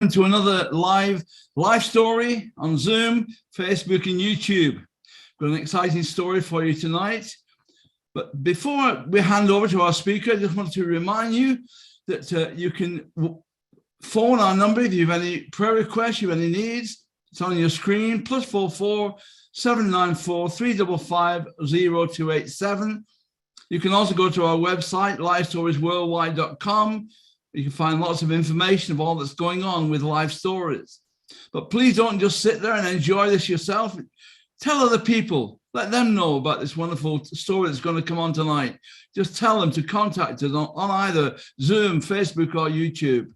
to another live story on Zoom, Facebook and YouTube. Got an exciting story for you tonight. But before we hand over to our speaker, I just want to remind you that you can phone our number if you have any prayer requests, you have any needs. It's on your screen, +44 794 355 0287. You can also go to our website, LifeStoriesWorldwide.com. You can find lots of information of all that's going on with Life Stories. But please don't just sit there and enjoy this yourself. Tell other people, let them know about this wonderful story that's going to come on tonight. Just tell them to contact us on either Zoom, Facebook, or YouTube.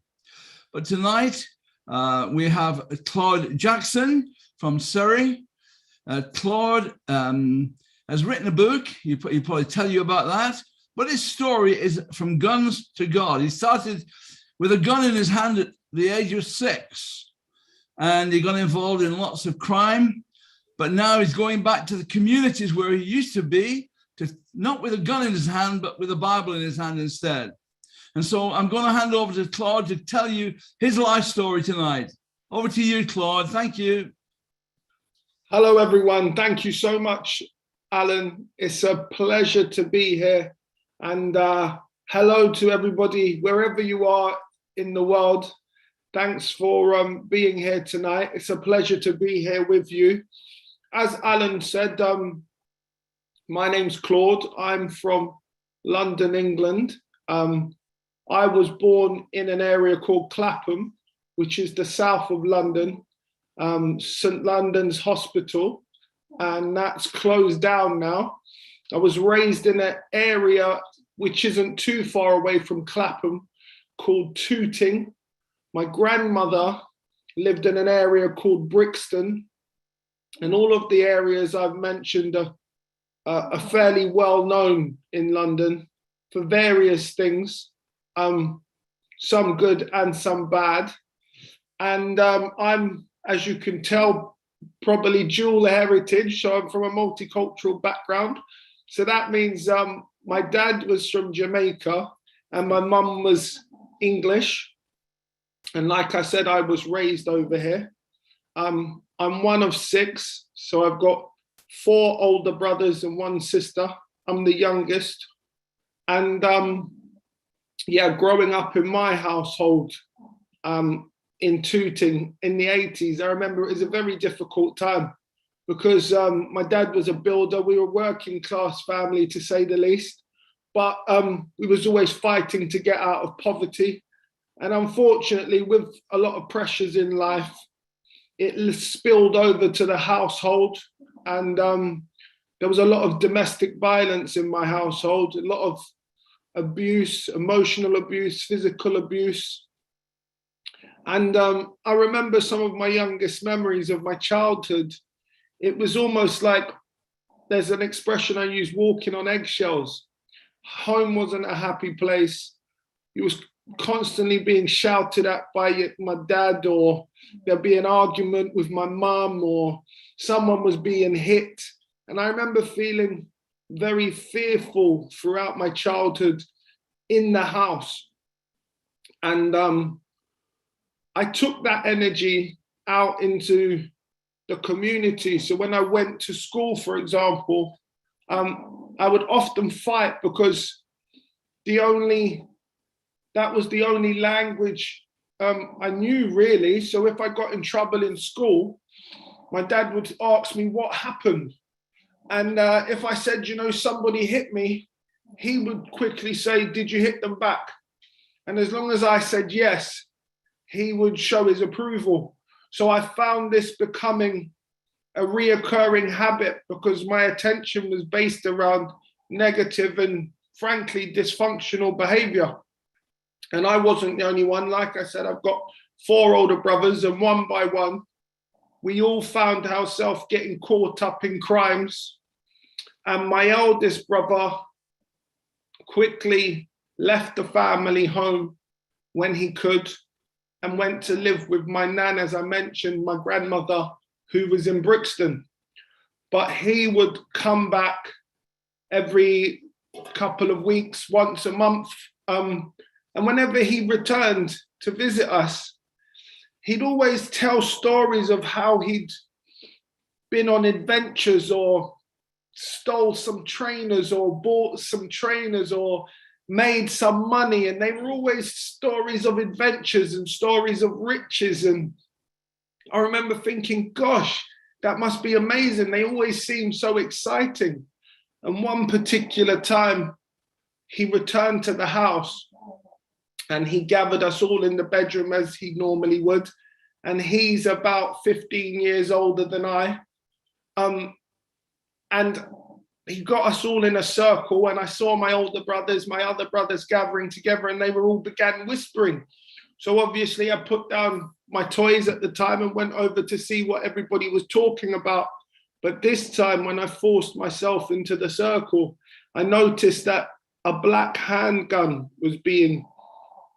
But tonight, we have Claud Jackson from Surrey. Claud has written a book. He'll probably tell you about that. But his story is from guns to God. He started with a gun in his hand at the age of 6, and he got involved in lots of crime. But now he's going back to the communities where he used to be, not with a gun in his hand, but with a Bible in his hand instead. And so I'm going to hand over to Claude to tell you his life story tonight. Over to you, Claude. Thank you. Hello, everyone. Thank you so much, Alan. It's a pleasure to be here. And hello to everybody, wherever you are in the world. Thanks for being here tonight. It's a pleasure to be here with you. As Alan said, my name's Claude. I'm from London, England. I was born in an area called Clapham, which is the south of London, St. London's Hospital, and that's closed down now. I was raised in an area which isn't too far away from Clapham called Tooting. My grandmother lived in an area called Brixton, and all of the areas I've mentioned are fairly well known in London for various things, some good and some bad. And I'm, as you can tell, probably dual heritage, so I'm from a multicultural background. So that means my dad was from Jamaica and my mum was English. And like I said, I was raised over here. I'm one of 6, so I've got 4 older brothers and 1 sister. I'm the youngest. And yeah, growing up in my household in Tooting in the 80s, I remember it was a very difficult time because my dad was a builder. We were a working class family, to say the least, but we was always fighting to get out of poverty. And unfortunately, with a lot of pressures in life, it spilled over to the household. And there was a lot of domestic violence in my household, a lot of abuse, emotional abuse, physical abuse. And I remember some of my youngest memories of my childhood. It was almost like, there's an expression I use, walking on eggshells. Home wasn't a happy place. It was constantly being shouted at by my dad, or there'd be an argument with my mum, or someone was being hit. And I remember feeling very fearful throughout my childhood in the house. And I took that energy out into the community. So when I went to school, for example, I would often fight because that was the only language I knew, really. So if I got in trouble in school, my dad would ask me what happened. And if I said, somebody hit me, he would quickly say, did you hit them back? And as long as I said yes, he would show his approval. So I found this becoming a reoccurring habit because my attention was based around negative and frankly dysfunctional behavior. And I wasn't the only one. Like I said, I've got 4 older brothers, and one by one, we all found ourselves getting caught up in crimes. And my eldest brother quickly left the family home when he could and went to live with my nan, as I mentioned, my grandmother, who was in Brixton. But he would come back every couple of weeks, once a month. And whenever he returned to visit us, he'd always tell stories of how he'd been on adventures or stole some trainers or bought some trainers or made some money. And they were always stories of adventures and stories of riches. And I remember thinking, gosh, that must be amazing. They always seem so exciting. And one particular time, he returned to the house and he gathered us all in the bedroom as he normally would. And he's about 15 years older than I. And he got us all in a circle, and I saw my older brothers, my other brothers gathering together, and they were all began whispering. So obviously I put down my toys at the time and went over to see what everybody was talking about. But this time, when I forced myself into the circle, I noticed that a black handgun was being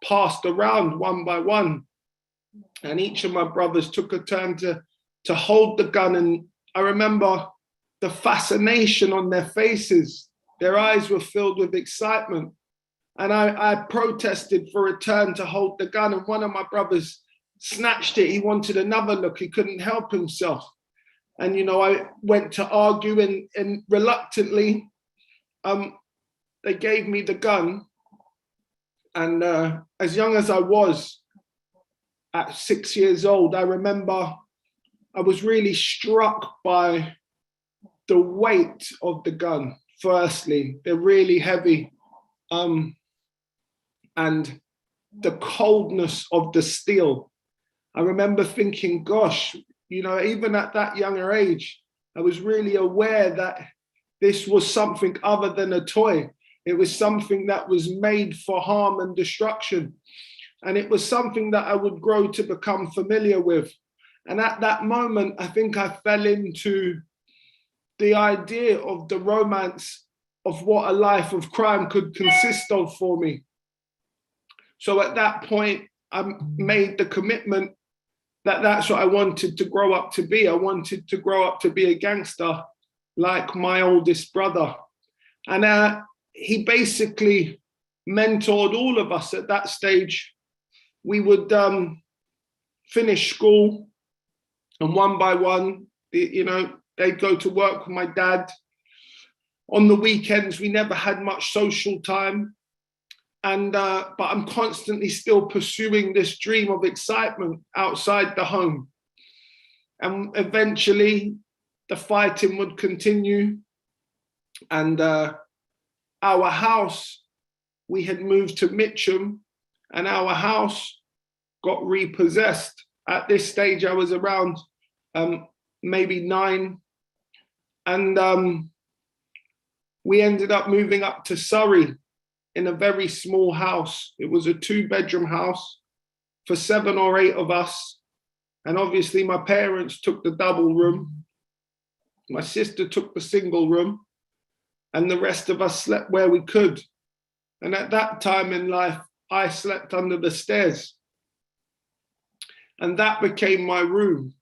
passed around one by one. And each of my brothers took a turn to hold the gun. And I remember the fascination on their faces. Their eyes were filled with excitement. And I protested for a turn to hold the gun. And one of my brothers snatched it. He wanted another look. He couldn't help himself. And, you know, I went to argue and reluctantly, they gave me the gun. And as young as I was, at 6 years old, I remember I was really struck by the weight of the gun. Firstly, they're really heavy. And the coldness of the steel. I remember thinking, gosh, you know, even at that younger age, I was really aware that this was something other than a toy. It was something that was made for harm and destruction. And it was something that I would grow to become familiar with. And at that moment, I think I fell into the idea of the romance of what a life of crime could consist of for me. So at that point, I made the commitment that that's what I wanted to grow up to be. I wanted to grow up to be a gangster like my oldest brother. And he basically mentored all of us at that stage. We would finish school, and one by one, you know, they'd go to work with my dad. On the weekends, we never had much social time. And but I'm constantly still pursuing this dream of excitement outside the home. And eventually the fighting would continue. And our house, we had moved to Mitcham, and our house got repossessed. At this stage, I was around maybe 9. And we ended up moving up to Surrey in a very small house. It was a 2-bedroom house for 7 or 8 of us. And obviously my parents took the double room. My sister took the single room, and the rest of us slept where we could. And at that time in life, I slept under the stairs. And that became my room.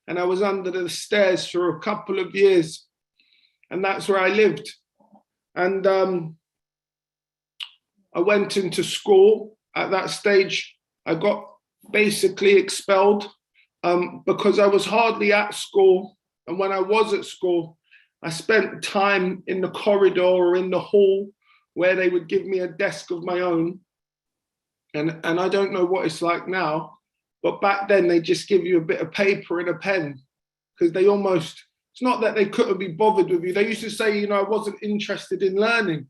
And I was under the stairs for a couple of years. And that's where I lived. And I went into school. At that stage, I got basically expelled because I was hardly at school. And when I was at school, I spent time in the corridor or in the hall where they would give me a desk of my own. And I don't know what it's like now, but back then they just give you a bit of paper and a pen, because they almost, it's not that they couldn't be bothered with you. They used to say, you know, I wasn't interested in learning.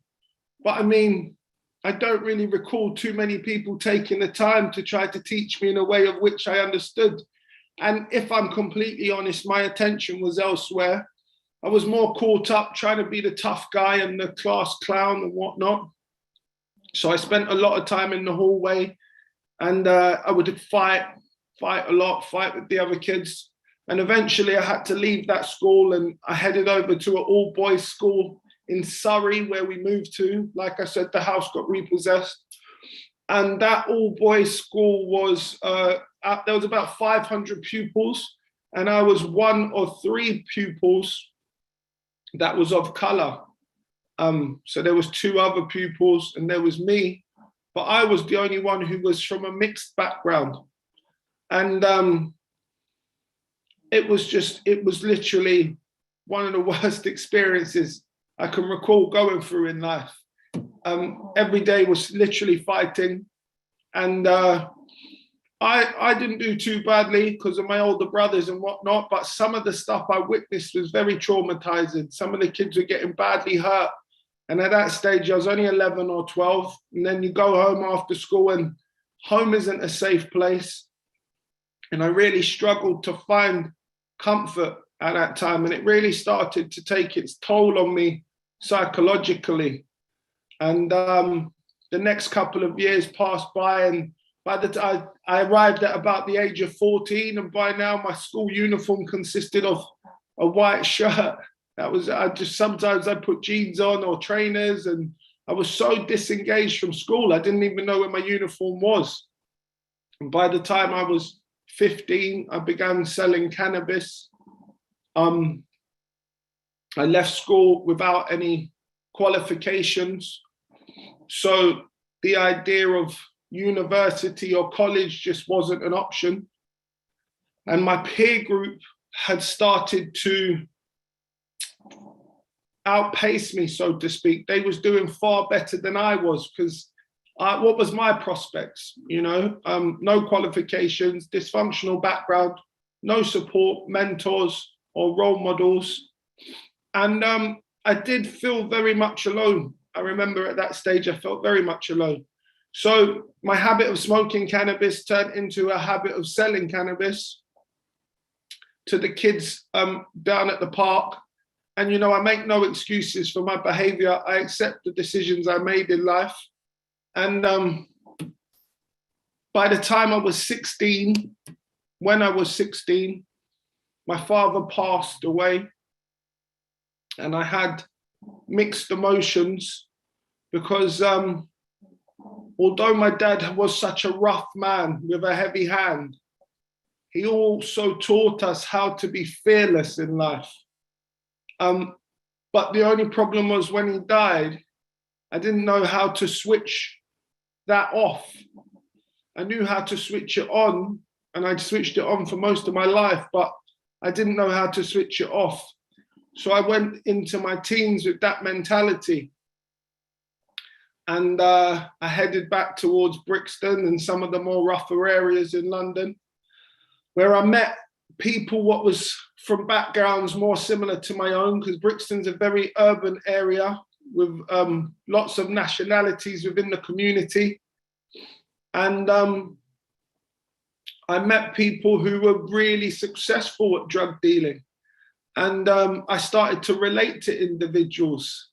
But I mean, I don't really recall too many people taking the time to try to teach me in a way of which I understood. And if I'm completely honest, my attention was elsewhere. I was more caught up trying to be the tough guy and the class clown and whatnot. So I spent a lot of time in the hallway, and I would fight a lot, fight with the other kids. And eventually I had to leave that school, and I headed over to an all-boys school in Surrey, where we moved to. Like I said, the house got repossessed. And that all-boys school was, there was about 500 pupils, and I was 1 or 3 pupils that was of color. So there was 2 other pupils, and there was me, but I was the only one who was from a mixed background. And it was literally one of the worst experiences I can recall going through in life. Every day was literally fighting. And I didn't do too badly because of my older brothers and whatnot, but some of the stuff I witnessed was very traumatizing. Some of the kids were getting badly hurt. And at that stage, I was only 11 or 12. And then you go home after school, and home isn't a safe place. And I really struggled to find comfort at that time. And it really started to take its toll on me psychologically. And the next couple of years passed by, and by the time I arrived at about the age of 14, and by now my school uniform consisted of a white shirt. Sometimes I put jeans on or trainers, and I was so disengaged from school, I didn't even know where my uniform was. And by the time I was 15, I began selling cannabis. I left school without any qualifications. So the idea of university or college just wasn't an option. And my peer group had started to outpace me, so to speak. They was doing far better than I was, because what was my prospects? No qualifications, dysfunctional background, no support, mentors or role models. And I did feel very much alone. I remember at that stage, I felt very much alone. So my habit of smoking cannabis turned into a habit of selling cannabis to the kids down at the park. And, I make no excuses for my behavior. I accept the decisions I made in life. And by the time I was 16, when I was 16, my father passed away. And I had mixed emotions because although my dad was such a rough man with a heavy hand, he also taught us how to be fearless in life. But the only problem was when he died, I didn't know how to switch that off. I knew how to switch it on, and I'd switched it on for most of my life, but I didn't know how to switch it off. So I went into my teens with that mentality. And I headed back towards Brixton and some of the more rougher areas in London, where I met people what was from backgrounds more similar to my own, because Brixton's a very urban area with lots of nationalities within the community. And I met people who were really successful at drug dealing. And I started to relate to individuals.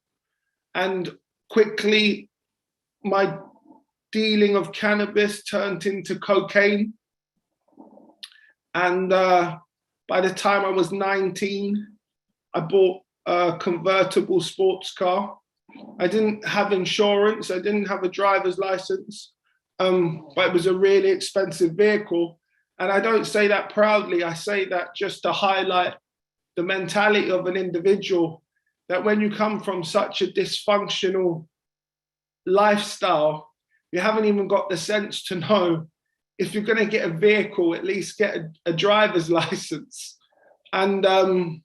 And quickly, my dealing of cannabis turned into cocaine. And by the time I was 19, I bought a convertible sports car. I didn't have insurance. I didn't have a driver's license, but it was a really expensive vehicle. And I don't say that proudly. I say that just to highlight the mentality of an individual, that when you come from such a dysfunctional lifestyle, you haven't even got the sense to know if you're going to get a vehicle, at least get a driver's license. And I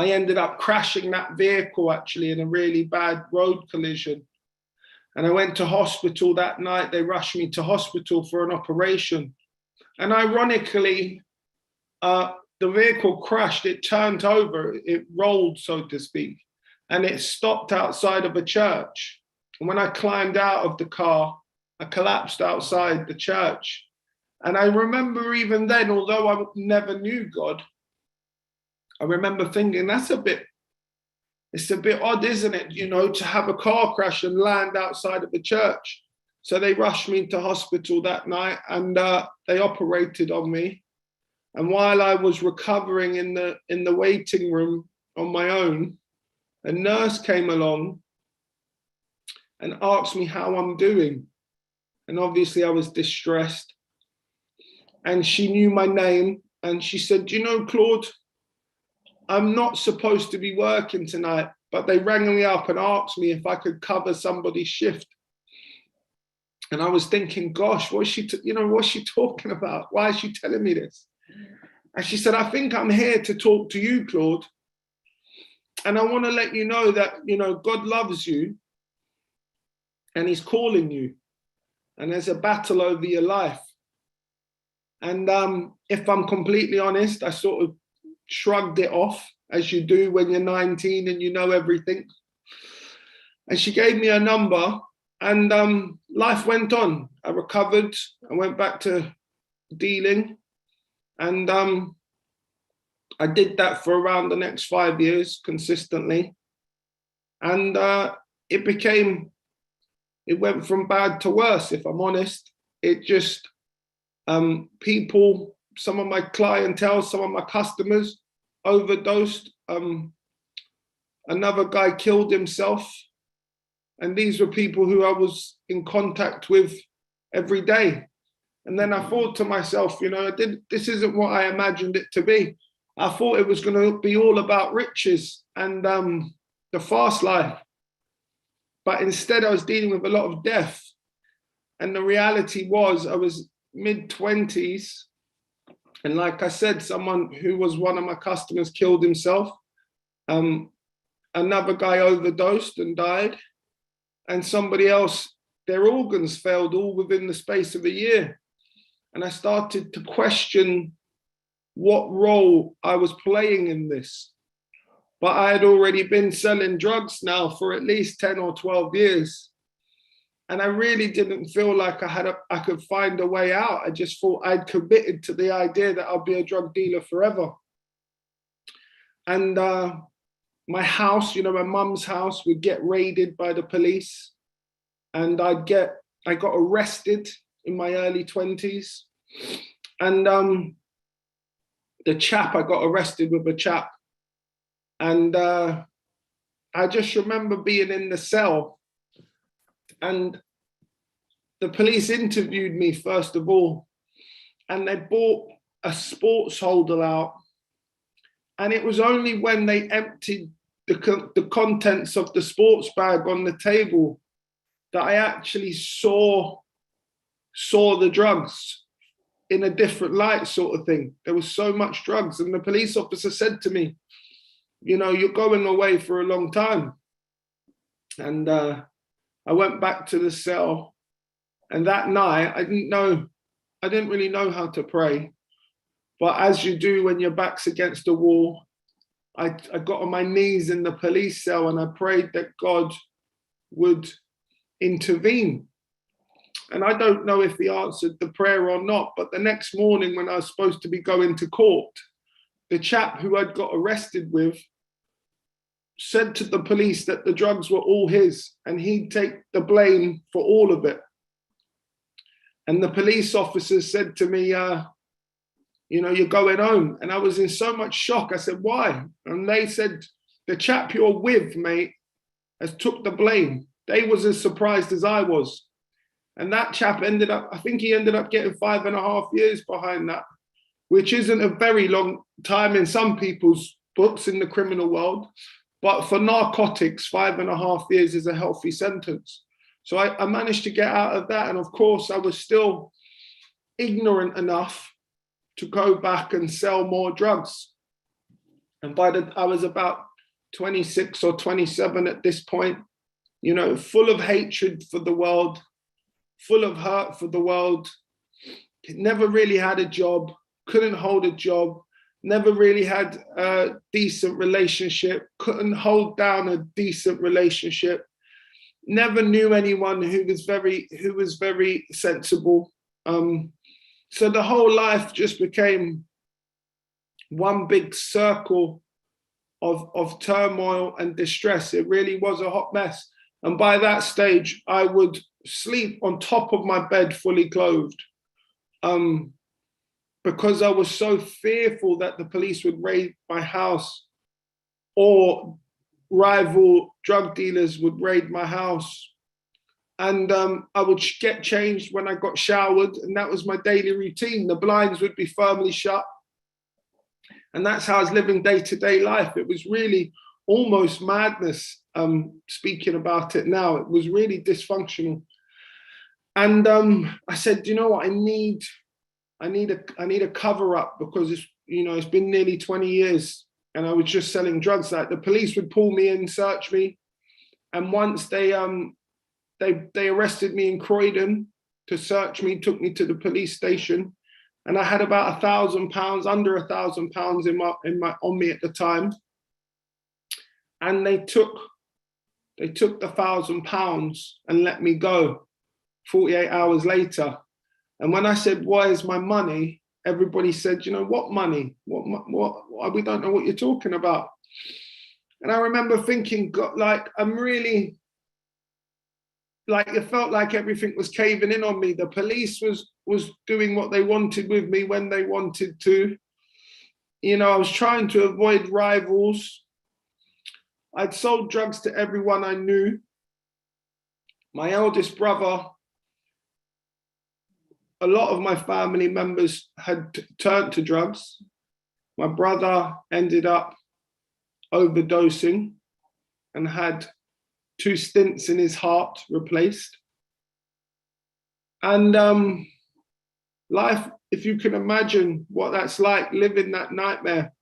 ended up crashing that vehicle actually in a really bad road collision. And I went to hospital that night. They rushed me to hospital for an operation. And ironically, the vehicle crashed, it turned over, it rolled, so to speak, and it stopped outside of a church. And when I climbed out of the car, I collapsed outside the church. And I remember even then, although I never knew God, I remember thinking, it's a bit odd, isn't it? To have a car crash and land outside of a church. So they rushed me to hospital that night, and they operated on me. And while I was recovering in the waiting room on my own, a nurse came along and asked me how I'm doing. And obviously I was distressed. And she knew my name, and she said, Claude, I'm not supposed to be working tonight, but they rang me up and asked me if I could cover somebody's shift. And I was thinking, gosh, what's she talking about? Why is she telling me this? And she said, I think I'm here to talk to you, Claude. And I want to let you know that, God loves you and he's calling you. And there's a battle over your life. And if I'm completely honest, I sort of shrugged it off, as you do when you're 19 and you know everything. And she gave me a number, and life went on. I recovered. I went back to dealing. And I did that for around the next 5 years consistently. And it went from bad to worse, if I'm honest. It just, people, some of my clientele, some of my customers overdosed. Another guy killed himself. And these were people who I was in contact with every day. And then I thought to myself, this isn't what I imagined it to be. I thought it was going to be all about riches and the fast life. But instead, I was dealing with a lot of death. And the reality was I was mid-20s. And like I said, someone who was one of my customers killed himself. Another guy overdosed and died. And somebody else, their organs failed all within the space of a year. And I started to question what role I was playing in this. But I had already been selling drugs now for at least 10 or 12 years. And I really didn't feel like I could find a way out. I just thought I'd committed to the idea that I'll be a drug dealer forever. And my house, my mum's house would get raided by the police. And I got arrested in my early 20s. And I got arrested with a chap. And I just remember being in the cell, and the police interviewed me first of all, and they brought a sports holder out. And it was only when they emptied the contents of the sports bag on the table that I actually saw the drugs in a different light, sort of thing. There was so much drugs. And the police officer said to me, you're going away for a long time. And I went back to the cell. And that night, I didn't really know how to pray. But as you do when your back's against the wall, I got on my knees in the police cell and I prayed that God would intervene. And I don't know if he answered the prayer or not, but the next morning when I was supposed to be going to court, the chap who I'd got arrested with said to the police that the drugs were all his and he'd take the blame for all of it. And the police officers said to me, you're going home. And I was in so much shock. I said, why? And they said, the chap you're with, mate, has took the blame. They was as surprised as I was. And that chap ended up getting 5.5 years behind that, which isn't a very long time in some people's books in the criminal world. But for narcotics, 5.5 years is a healthy sentence. So I managed to get out of that. And of course, I was still ignorant enough to go back and sell more drugs. And I was about 26 or 27 at this point, full of hatred for the world, full of hurt for the world. Never really had a job, couldn't hold a job, never really had a decent relationship, couldn't hold down a decent relationship, never knew anyone who was very sensible. So the whole life just became one big circle of turmoil and distress. It really was a hot mess. And by that stage, I would sleep on top of my bed fully clothed, because I was so fearful that the police would raid my house or rival drug dealers would raid my house. And I would get changed when I got showered, and that was my daily routine. The blinds would be firmly shut. And that's how I was living day-to-day life. It was really almost madness, speaking about it now. It was really dysfunctional. And I said, you know what, I need a cover up, because it's been nearly 20 years and I was just selling drugs. Like, the police would pull me in, search me, and once they arrested me in Croydon to search me, took me to the police station, and I had about £1,000, under £1,000 on me at the time, and they took the £1,000 and let me go 48 hours later. And when I said, where's my money? Everybody said, what money? What? We don't know what you're talking about. And I remember thinking, God, like, I'm really, like, it felt like everything was caving in on me. The police was doing what they wanted with me when they wanted to. I was trying to avoid rivals. I'd sold drugs to everyone I knew. My eldest brother, a lot of my family members had turned to drugs. My brother ended up overdosing and had 2 stints in his heart replaced. And life, if you can imagine what that's like, living that nightmare.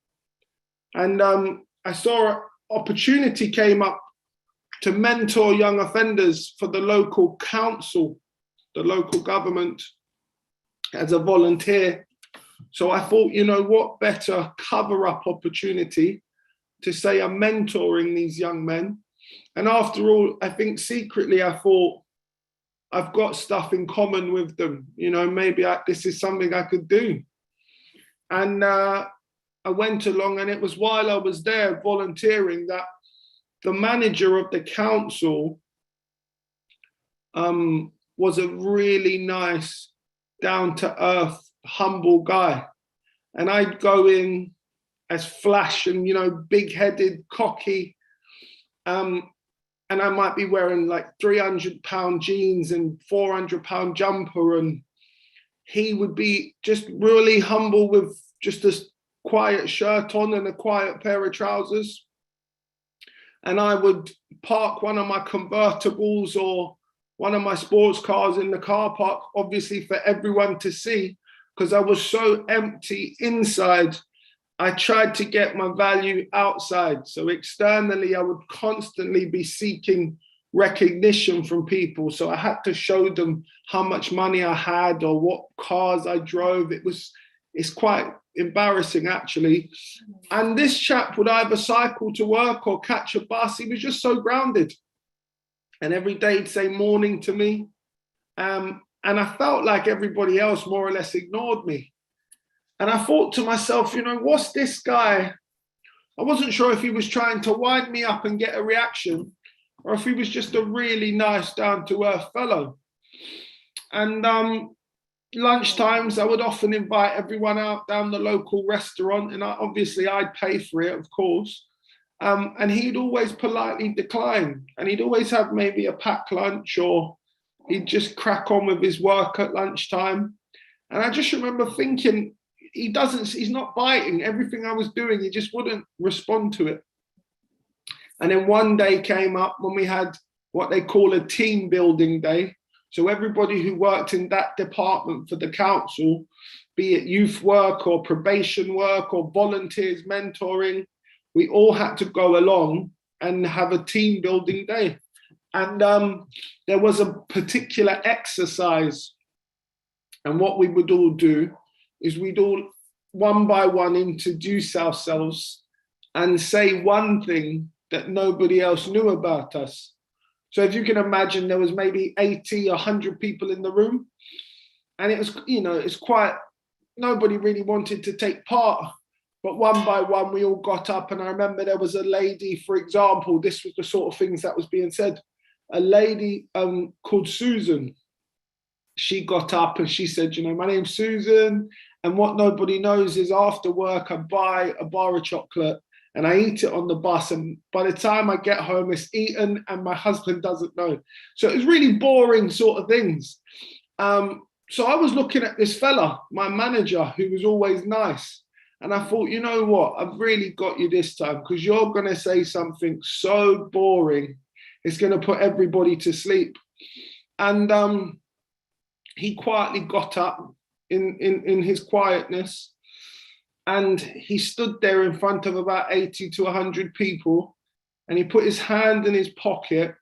And I saw an opportunity came up to mentor young offenders for the local council, the local government, as a volunteer. So I thought, what better cover-up opportunity to say I'm mentoring these young men. And after all, I think secretly I thought, I've got stuff in common with them. Maybe this is something I could do. And I went along, and it was while I was there volunteering that the manager of the council was a really nice, down-to-earth, humble guy. And I'd go in as flash and, big-headed, cocky. And I might be wearing like 300-pound jeans and 400-pound jumper. And he would be just really humble with just a quiet shirt on and a quiet pair of trousers. And I would park one of my convertibles or one of my sports cars in the car park, obviously for everyone to see, because I was so empty inside. I tried to get my value outside. So externally, I would constantly be seeking recognition from people. So I had to show them how much money I had or what cars I drove. It's quite embarrassing, actually. And this chap would either cycle to work or catch a bus. He was just so grounded. And every day he'd say morning to me. And I felt like everybody else more or less ignored me. And I thought to myself, what's this guy? I wasn't sure if he was trying to wind me up and get a reaction, or if he was just a really nice, down-to-earth fellow. And lunch times, I would often invite everyone out down the local restaurant, and I'd pay for it, of course. And he'd always politely decline, and he'd always have maybe a packed lunch, or he'd just crack on with his work at lunchtime. And I just remember thinking, he's not biting. Everything I was doing, he just wouldn't respond to it. And then one day came up when we had what they call a team building day. So everybody who worked in that department for the council, be it youth work or probation work or volunteers mentoring, we all had to go along and have a team building day. And there was a particular exercise. And what we would all do is we'd all one by one introduce ourselves and say one thing that nobody else knew about us. So if you can imagine, there was maybe 80, 100 people in the room. And it was, it's quite, nobody really wanted to take part. But one by one, we all got up. And I remember there was a lady, for example, this was the sort of things that was being said. A lady called Susan. She got up and she said, my name's Susan. And what nobody knows is after work, I buy a bar of chocolate and I eat it on the bus. And by the time I get home, it's eaten and my husband doesn't know. So it was really boring sort of things. So I was looking at this fella, my manager, who was always nice. And I thought, you know what, I've really got you this time, because you're going to say something so boring. It's going to put everybody to sleep. And he quietly got up in his quietness, and he stood there in front of about 80 to 100 people, and he put his hand in his pocket,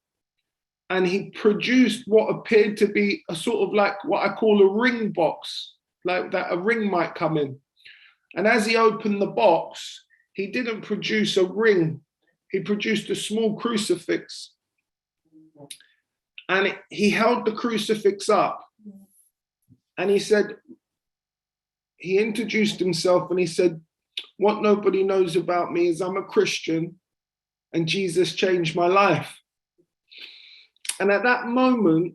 and he produced what appeared to be a sort of like what I call a ring box, like that a ring might come in. And as he opened the box, he didn't produce a ring. He produced a small crucifix. And he held the crucifix up. And he said, he introduced himself and he said, what nobody knows about me is I'm a Christian and Jesus changed my life. And at that moment,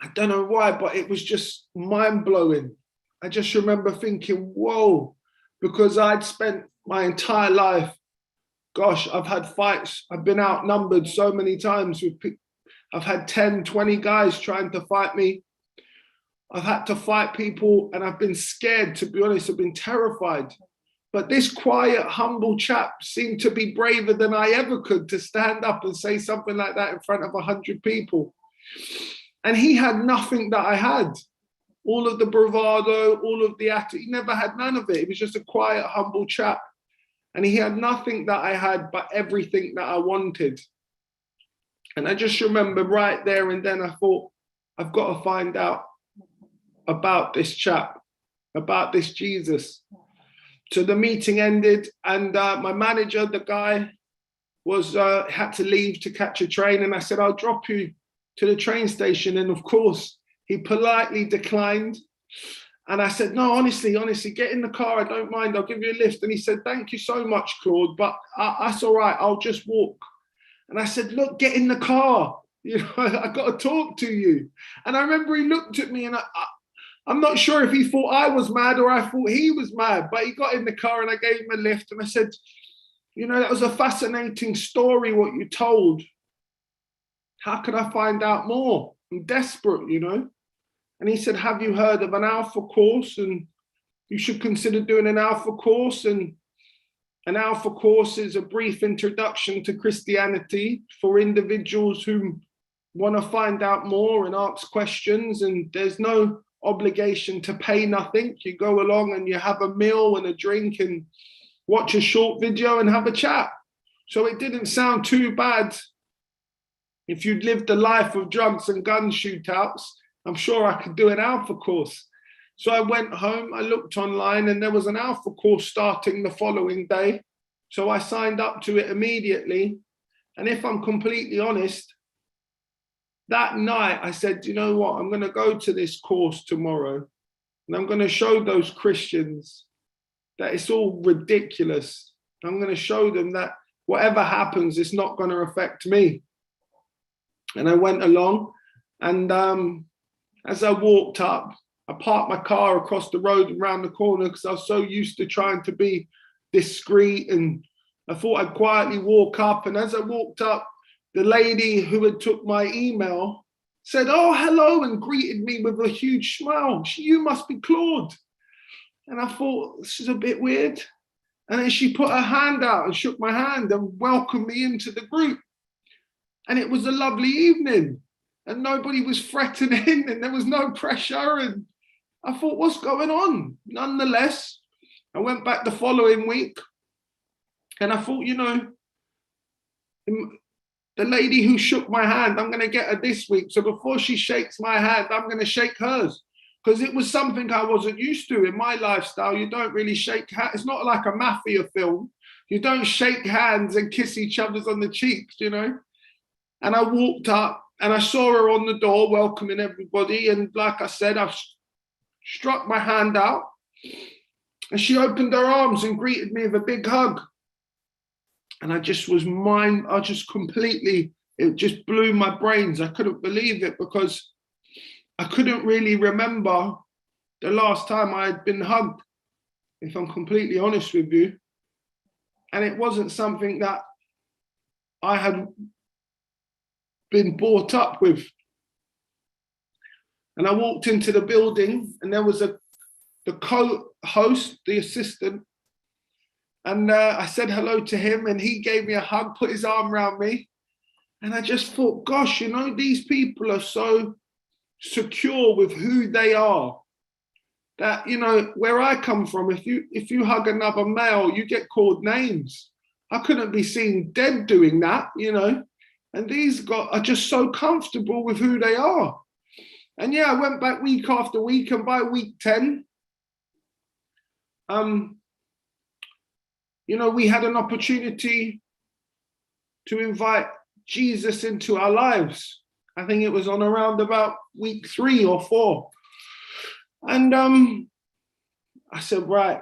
I don't know why, but it was just mind-blowing. I just remember thinking, whoa, because I'd spent my entire life, gosh, I've had fights. I've been outnumbered so many times. I've had 10, 20 guys trying to fight me. I've had to fight people and I've been scared, to be honest. I've been terrified. But this quiet, humble chap seemed to be braver than I ever could to stand up and say something like that in front of 100 people. And he had nothing that I had. All of the bravado, all of the attitude, he never had none of it. He was just a quiet, humble chap. And he had nothing that I had, but everything that I wanted. And I just remember right there and then I thought, I've got to find out about this chap, about this Jesus. So the meeting ended and my manager, the guy, had to leave to catch a train. And I said, I'll drop you to the train station. And of course, he politely declined. And I said, no, honestly, get in the car. I don't mind. I'll give you a lift. And he said, thank you so much, Claude, but that's all right. I'll just walk. And I said, look, get in the car. You know, I got to talk to you. And I remember he looked at me and I'm not sure if he thought I was mad or I thought he was mad, but he got in the car and I gave him a lift and I said, you know, that was a fascinating story, what you told. How can I find out more? I'm desperate, you know. And he said, have you heard of an Alpha course? And you should consider doing an Alpha course. And an Alpha course is a brief introduction to Christianity for individuals who want to find out more and ask questions. And there's no obligation to pay nothing. You go along and you have a meal and a drink and watch a short video and have a chat. So it didn't sound too bad. If you'd lived a life of drugs and gun shootouts, I'm sure I could do an Alpha course. So I went home, I looked online and there was an Alpha course starting the following day. So I signed up to it immediately. And if I'm completely honest, that night I said, you know what, I'm going to go to this course tomorrow and I'm going to show those Christians that it's all ridiculous. I'm going to show them that whatever happens, it's not going to affect me. And I went along and as I walked up, I parked my car across the road and around the corner because I was so used to trying to be discreet. And I thought I'd quietly walk up. And as I walked up, the lady who had took my email said, oh, hello, and greeted me with a huge smile. You must be Claude. And I thought, this is a bit weird. And then she put her hand out and shook my hand and welcomed me into the group. And it was a lovely evening. And nobody was threatening and there was no pressure. And I thought, what's going on? Nonetheless, I went back the following week and I thought, you know, the lady who shook my hand, I'm going to get her this week. So before she shakes my hand, I'm going to shake hers. Because it was something I wasn't used to in my lifestyle. You don't really shake hands. It's not like a mafia film. You don't shake hands and kiss each other on the cheeks, you know. And I walked up and I saw her on the door welcoming everybody. And like I said, I struck my hand out and she opened her arms and greeted me with a big hug. And I just was it just blew my brains. I couldn't believe it because I couldn't really remember the last time I had been hugged, if I'm completely honest with you. And it wasn't something that I had been brought up with. And I walked into the building and there was the co-host, the assistant, and I said hello to him and he gave me a hug, put his arm around me. And I just thought, gosh, you know, these people are so secure with who they are. That, you know, where I come from, if you hug another male, you get called names. I couldn't be seen dead doing that, you know. And these guys are just so comfortable with who they are. And yeah, I went back week after week, and by week 10, you know, we had an opportunity to invite Jesus into our lives. I think it was on around about week 3 or 4. And I said, right,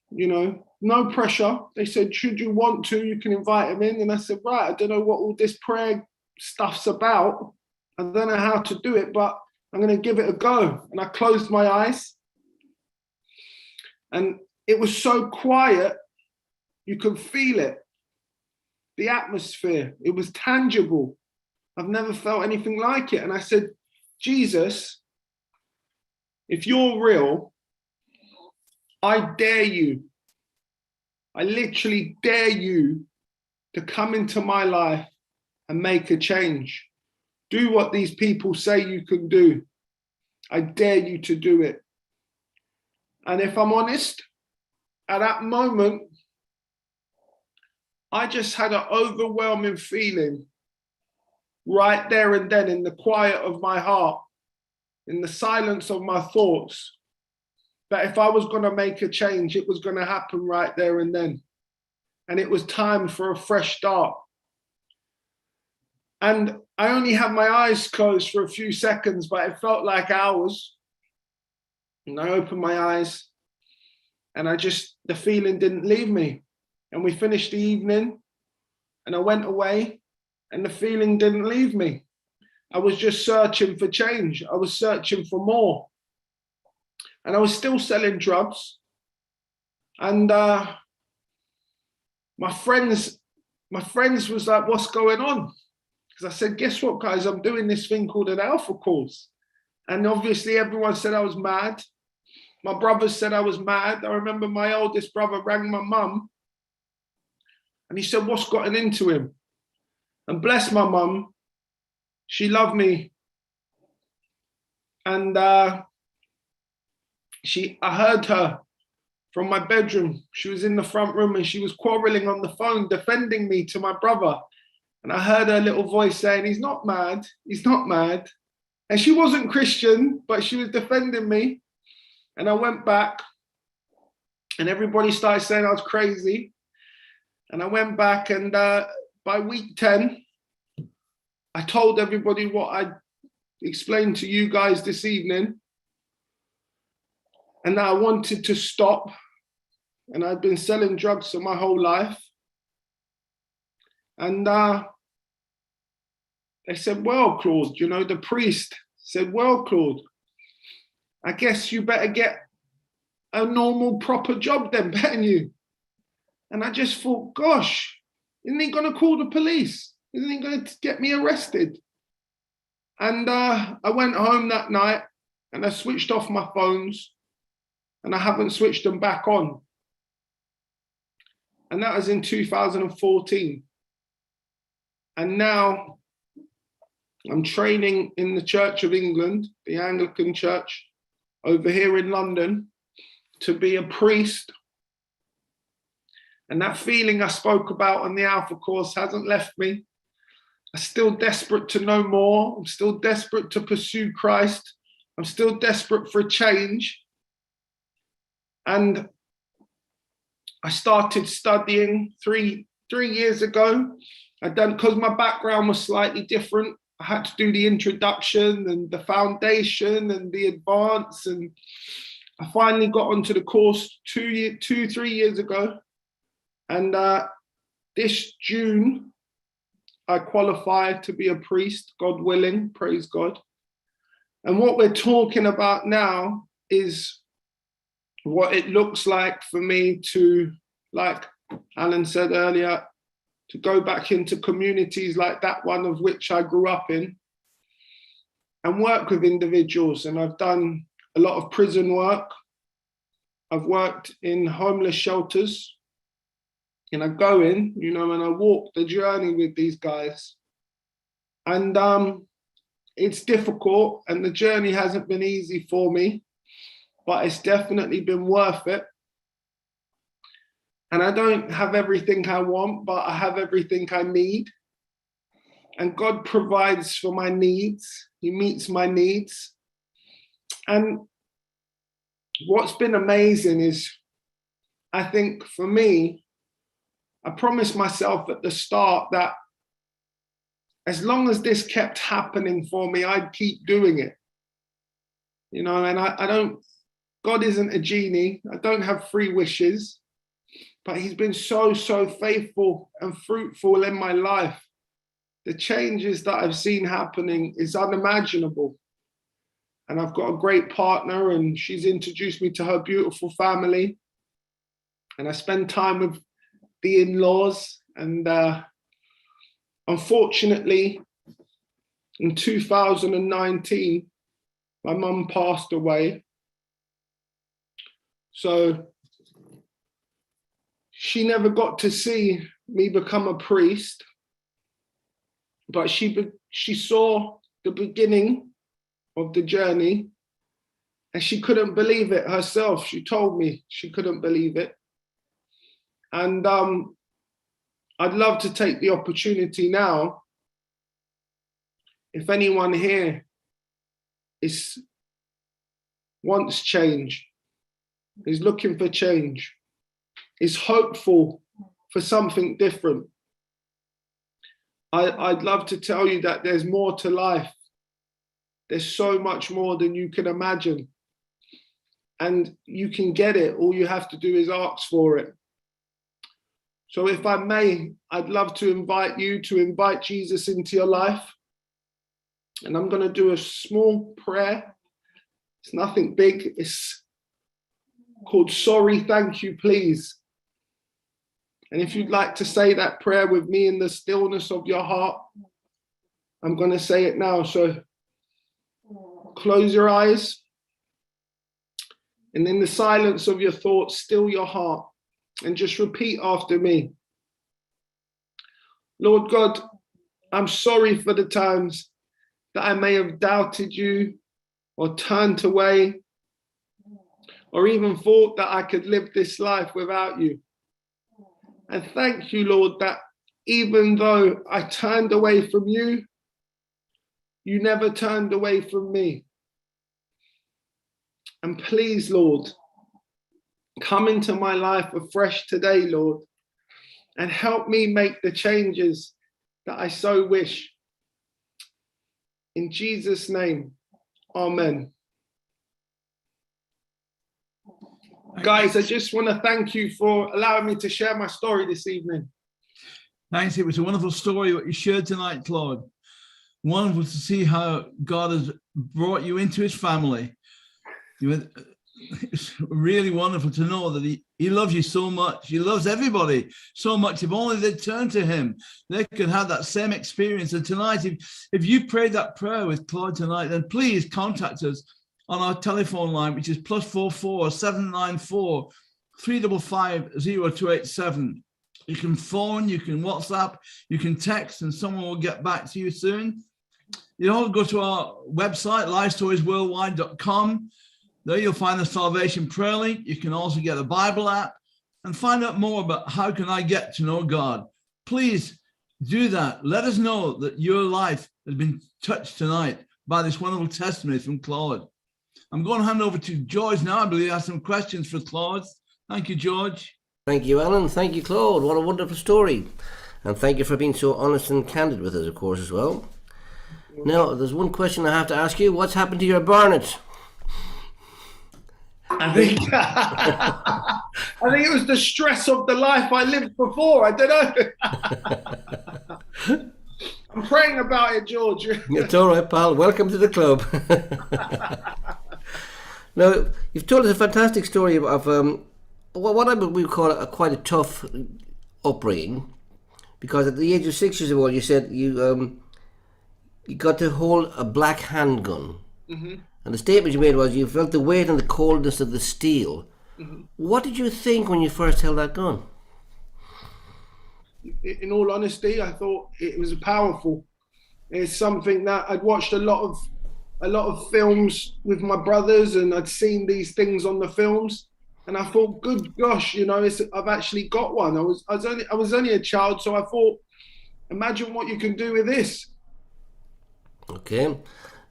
you know, no pressure. They said, should you want to, you can invite him in. And I said, right, I don't know what all this prayer stuff's about. I don't know how to do it, but I'm going to give it a go. And I closed my eyes. And it was so quiet, you could feel it. The atmosphere, it was tangible. I've never felt anything like it. And I said, Jesus, if you're real, I dare you. I literally dare you to come into my life and make a change. Do what these people say you can do. I dare you to do it. And if I'm honest, at that moment, I just had an overwhelming feeling right there and then, in the quiet of my heart, in the silence of my thoughts, that if I was going to make a change, it was going to happen right there and then. And it was time for a fresh start. And I only had my eyes closed for a few seconds, but it felt like hours. And I opened my eyes, and the feeling didn't leave me. And we finished the evening, and I went away, and the feeling didn't leave me. I was just searching for change. I was searching for more. And I was still selling drugs. And my friends was like, what's going on? Because I said, guess what, guys? I'm doing this thing called an Alpha course. And obviously everyone said I was mad. My brothers said I was mad. I remember my oldest brother rang my mum, and he said, what's gotten into him? And bless my mum, she loved me. And I heard her from my bedroom. She was in the front room, and she was quarreling on the phone, defending me to my brother. And I heard her little voice saying, he's not mad, he's not mad. And she wasn't Christian, but she was defending me. And I went back, and everybody started saying I was crazy. And I went back, and by week 10, I told everybody what I explained to you guys this evening, and that I wanted to stop. And I'd been selling drugs for my whole life. And they said, well, Claude, you know, the priest said, well, Claude, I guess you better get a normal, proper job then, better you? And I just thought, gosh, isn't he going to call the police? Isn't he going to get me arrested? And I went home that night, and I switched off my phones, and I haven't switched them back on. And that was in 2014. And now I'm training in the Church of England, the Anglican Church, over here in London, to be a priest. And that feeling I spoke about on the Alpha course hasn't left me. I'm still desperate to know more. I'm still desperate to pursue Christ. I'm still desperate for a change. And I started studying three years ago. Because my background was slightly different, I had to do the introduction and the foundation and the advance. And I finally got onto the course 3 years ago. And this June, I qualified to be a priest, God willing, praise God. And what we're talking about now is what it looks like for me to, like Alan said earlier, to go back into communities like that one of which I grew up in and work with individuals. And I've done a lot of prison work. I've worked in homeless shelters. And I go in, you know, and I walk the journey with these guys. And it's difficult and the journey hasn't been easy for me, but it's definitely been worth it. And I don't have everything I want, but I have everything I need. And God provides for my needs. He meets my needs. And what's been amazing is, I think for me, I promised myself at the start that as long as this kept happening for me, I'd keep doing it. You know, and I don't, God isn't a genie. I don't have free wishes, but he's been so faithful and fruitful in my life. The changes that I've seen happening is unimaginable. And I've got a great partner and she's introduced me to her beautiful family. And I spend time with the in-laws. And unfortunately, in 2019, my mum passed away. So she never got to see me become a priest, but she saw the beginning of the journey and she couldn't believe it herself. She told me she couldn't believe it. And I'd love to take the opportunity now, if anyone here wants change, is looking for change, is hopeful for something different, I'd love to tell you that there's more to life. There's so much more than you can imagine. And you can get it. All you have to do is ask for it. So if I may, I'd love to invite you to invite Jesus into your life. And I'm going to do a small prayer. It's nothing big. It's called Sorry, Thank You, Please. And if you'd like to say that prayer with me in the stillness of your heart, I'm going to say it now. So close your eyes. And in the silence of your thoughts, still your heart. And just repeat after me. Lord God, I'm sorry for the times that I may have doubted you or turned away or even thought that I could live this life without you. And thank you, Lord, that even though I turned away from you, you never turned away from me. And please, Lord, come into my life afresh today, Lord, and help me make the changes that I so wish. In Jesus' name, amen. Guys, I just want to thank you for allowing me to share my story this evening. Thanks. It was a wonderful story what you shared tonight, Claude. Wonderful to see how God has brought you into his family. It's really wonderful to know that he loves you so much. He loves everybody so much. If only they'd turn to him, they could have that same experience. And tonight, if you prayed that prayer with Claude tonight, then please contact us on our telephone line, which is +44 794 355 0287. You can phone, you can WhatsApp, you can text, and someone will get back to you soon. You all go to our website, LifeStoriesWorldwide.com. There you'll find the Salvation Prayer link. You can also get a Bible app and find out more about how can I get to know God. Please do that. Let us know that your life has been touched tonight by this wonderful testimony from Claude. I'm going to hand over to George now. I believe he has some questions for Claude. Thank you, George. Thank you, Alan. Thank you, Claude. What a wonderful story. And thank you for being so honest and candid with us, of course, as well. Now, there's one question I have to ask you. What's happened to your Barnet? I think it was the stress of the life I lived before. I don't know. I'm praying about it, George. It's all right, pal. Welcome to the club. Now, you've told us a fantastic story of what I would call quite a tough upbringing, because at the age of 6 years old, you said you got to hold a black handgun. Mm-hmm. And the statement you made was you felt the weight and the coldness of the steel. Mm-hmm. What did you think when you first held that gun? In all honesty, I thought it was powerful. It's something that I'd watched a lot of films with my brothers, and I'd seen these things on the films, and I thought, good gosh, I've actually got one. I was only a child, so I thought, imagine what you can do with this. Okay.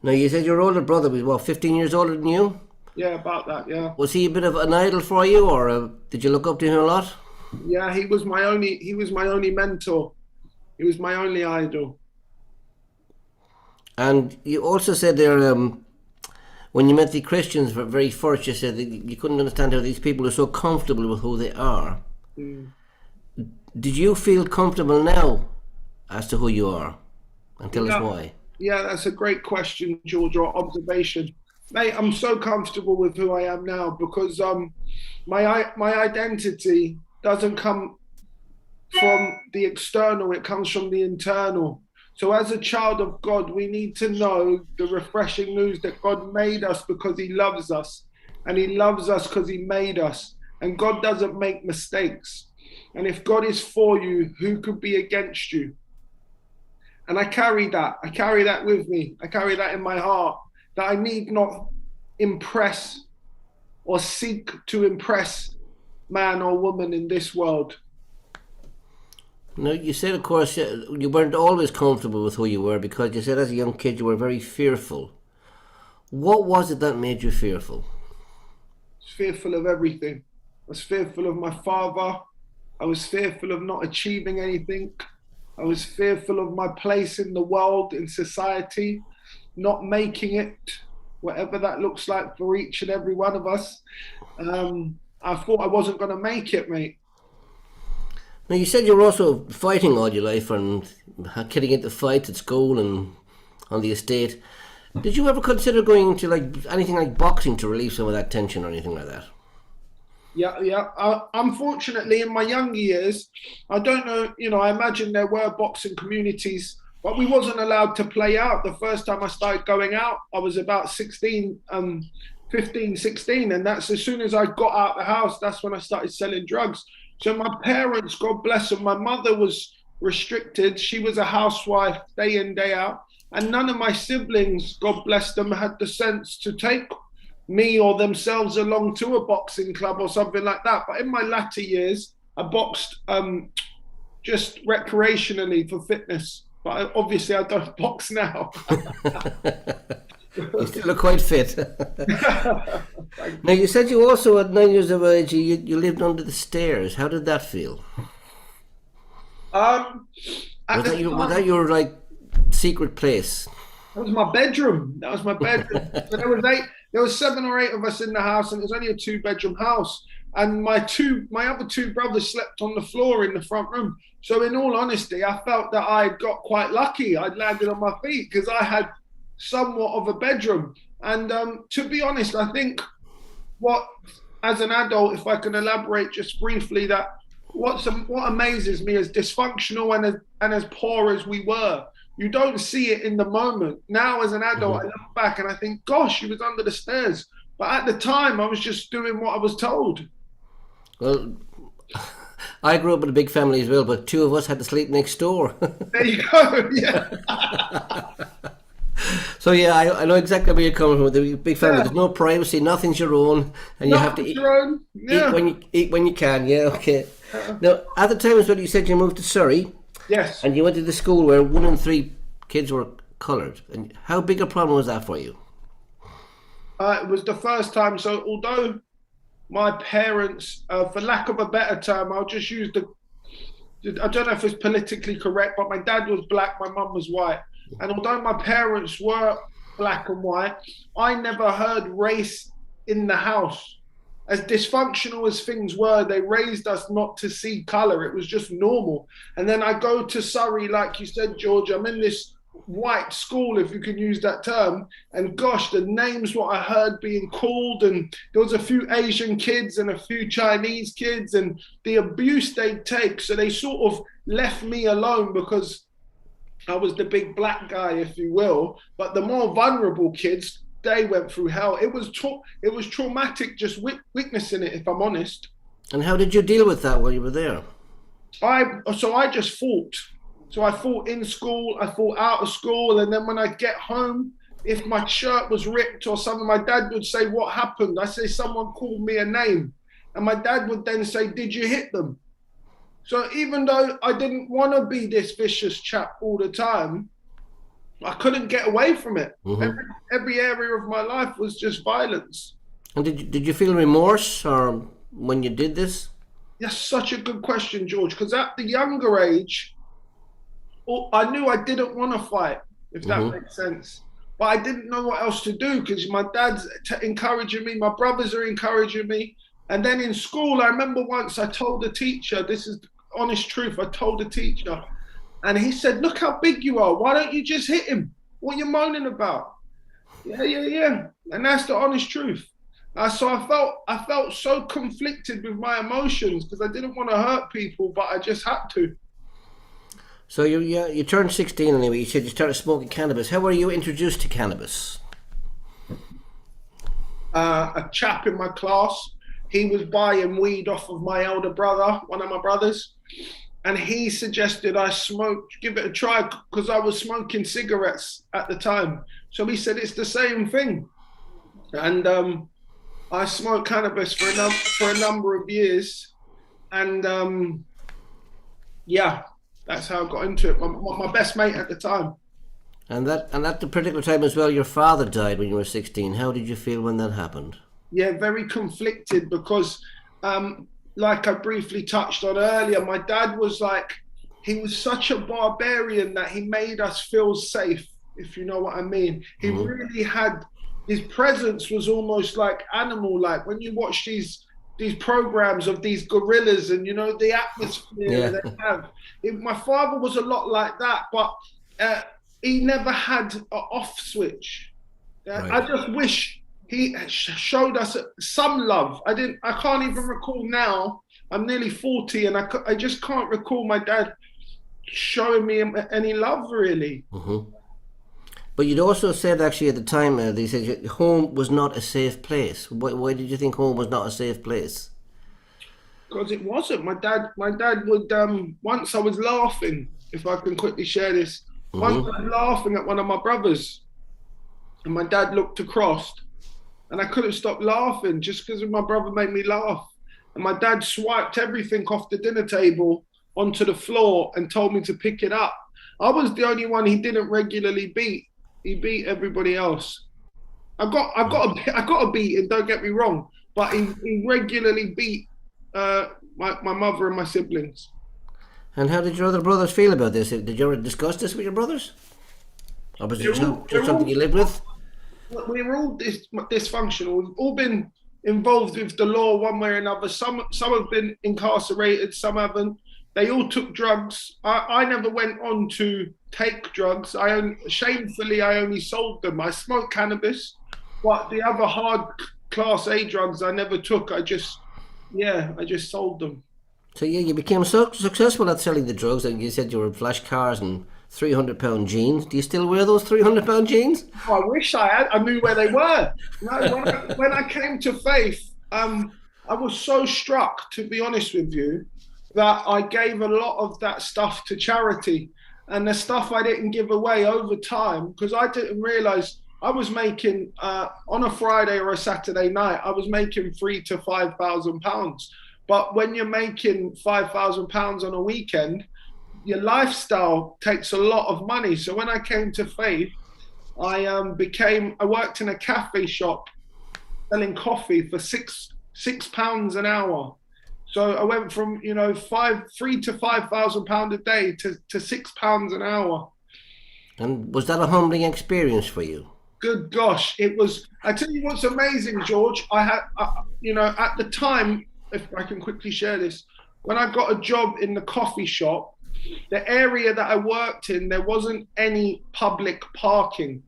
Now, you said your older brother was, what, 15 years older than you? Yeah, about that, yeah. Was he a bit of an idol for you, or did you look up to him a lot? Yeah, he was my only mentor. He was my only idol. And you also said there, when you met the Christians very first, you said that you couldn't understand how these people are so comfortable with who they are. Mm. Did you feel comfortable now as to who you are? And tell us why. Yeah, that's a great question, George, or observation. Mate, I'm so comfortable with who I am now because my identity doesn't come from the external, it comes from the internal. So as a child of God, we need to know the refreshing news that God made us because he loves us. And he loves us because he made us. And God doesn't make mistakes. And if God is for you, who could be against you? And I carry that. I carry that with me. I carry that in my heart, that I need not impress or seek to impress man or woman in this world. Now, you said, of course, you weren't always comfortable with who you were because you said as a young kid you were very fearful. What was it that made you fearful? I was fearful of everything. I was fearful of my father. I was fearful of not achieving anything. I was fearful of my place in the world, in society, not making it, whatever that looks like for each and every one of us. I thought I wasn't going to make it, mate. Now, you said you were also fighting all your life and getting into fights at school and on the estate. Did you ever consider going into anything like boxing to relieve some of that tension or anything like that? Yeah. Unfortunately, in my younger years, I don't know, I imagine there were boxing communities, but we wasn't allowed to play out. The first time I started going out, I was about 15, 16. And that's as soon as I got out of the house, that's when I started selling drugs. So my parents, God bless them, my mother was restricted. She was a housewife day in, day out. And none of my siblings, God bless them, had the sense to take me or themselves along to a boxing club or something like that. But in my latter years, I boxed just recreationally for fitness. But obviously I don't box now. You still look quite fit. Now, you said you also, at 9 years of age, you lived under the stairs. How did that feel? Was that your secret place? That was my bedroom. So there was 7 or 8 of us in the house, and it was only a 2-bedroom house. And my other 2 brothers slept on the floor in the front room. So in all honesty, I felt that I got quite lucky. I'd landed on my feet because I had somewhat of a bedroom. And to be honest, I think as an adult, if I can elaborate just briefly, that what amazes me, as dysfunctional and as poor as we were, you don't see it in the moment. Now, as an adult, I look back and I think, gosh, she was under the stairs. But at the time, I was just doing what I was told. Well, I grew up in a big family as well, but 2 of us had to sleep next door. There you go, yeah. So yeah, I know exactly where you're coming from with the big family. Yeah. There's no privacy, nothing's your own, and you have to eat when you can. Yeah, okay. Now, at the time as well, you said you moved to Surrey. Yes. And you went to the school where 1 in 3 kids were coloured. And how big a problem was that for you? It was the first time. So although my parents, for lack of a better term, I'll just use I don't know if it's politically correct, but my dad was black, my mum was white. And although my parents were black and white, I never heard race in the house. As dysfunctional as things were, they raised us not to see colour. It was just normal. And then I go to Surrey, like you said, George, I'm in this white school, if you can use that term. And gosh, the names what I heard being called, and there was a few Asian kids and a few Chinese kids, and the abuse they'd take. So they sort of left me alone because I was the big black guy, if you will. But the more vulnerable kids, they went through hell. It was traumatic just witnessing it, if I'm honest. And how did you deal with that while you were there? So I just fought. So I fought in school, I fought out of school, and then when I get home, if my shirt was ripped or something, my dad would say, "What happened?" I say, "Someone called me a name." And my dad would then say, "Did you hit them?" So even though I didn't want to be this vicious chap all the time, I couldn't get away from it. Every area of my life was just violence. And did you feel remorse or when you did this? That's such a good question, George, because at the younger age, I knew I didn't want to fight, if that makes sense. But I didn't know what else to do because my dad's encouraging me, my brothers are encouraging me. And then in school, I remember once I told the teacher, this is the honest truth, I told the teacher, and he said, "Look how big you are. Why don't you just hit him? What are you moaning about?" Yeah. And that's the honest truth. So I felt so conflicted with my emotions because I didn't want to hurt people, but I just had to. So you turned 16 anyway. You said you started smoking cannabis. How were you introduced to cannabis? A chap in my class, he was buying weed off of my elder brother, one of my brothers, and he suggested I give it a try because I was smoking cigarettes at the time. So he said it's the same thing, and I smoked cannabis for a number of years, and that's how I got into it. My best mate at the time. And at the particular time as well, your father died when you were 16. How did you feel when that happened? Yeah, very conflicted because, like I briefly touched on earlier, my dad was he was such a barbarian that he made us feel safe, if you know what I mean. He really had, his presence was almost like animal-like. When you watch these programs of these gorillas and, the atmosphere they have. My father was a lot like that, but he never had an off switch. Right. I just wish he showed us some love. I can't even recall now. I'm nearly 40 and I just can't recall my dad showing me any love, really. But you'd also said actually at the time, they said home was not a safe place. Why did you think home was not a safe place? Because it wasn't. My dad would, once I was laughing, if I can quickly share this, once I was laughing at one of my brothers and my dad looked across and I couldn't stop laughing just because my brother made me laugh. And my dad swiped everything off the dinner table onto the floor and told me to pick it up. I was the only one he didn't regularly beat. He beat everybody else. I got a beating, don't get me wrong, but he regularly beat my mother and my siblings. And how did your other brothers feel about this? Did you ever discuss this with your brothers? Or was it just something you lived with? We were all dysfunctional. We've all been involved with the law one way or another. Some have been incarcerated, some haven't. They all took drugs. I never went on to take drugs. Shamefully, I only sold them. I smoked cannabis, but the other hard class A drugs I never took. I just sold them. So you became so successful at selling the drugs, and you said you were in flash cars and £300 jeans. Do you still wear those £300 jeans? Oh, I wish I had. I knew where they were. When I came to faith, I was so struck, to be honest with you, that I gave a lot of that stuff to charity. And the stuff I didn't give away over time, because I didn't realize I was making, on a Friday or a Saturday night, I was making £3,000 to £5,000. But when you're making £5,000 on a weekend, your lifestyle takes a lot of money. So when I came to faith, I worked in a cafe shop selling coffee for £6 an hour. So I went from, £3,000 to £5,000 a day to £6 an hour. And was that a humbling experience for you? Good gosh, it was. I tell you what's amazing, George. I had, at the time, if I can quickly share this, when I got a job in the coffee shop, the area that I worked in, there wasn't any public parking.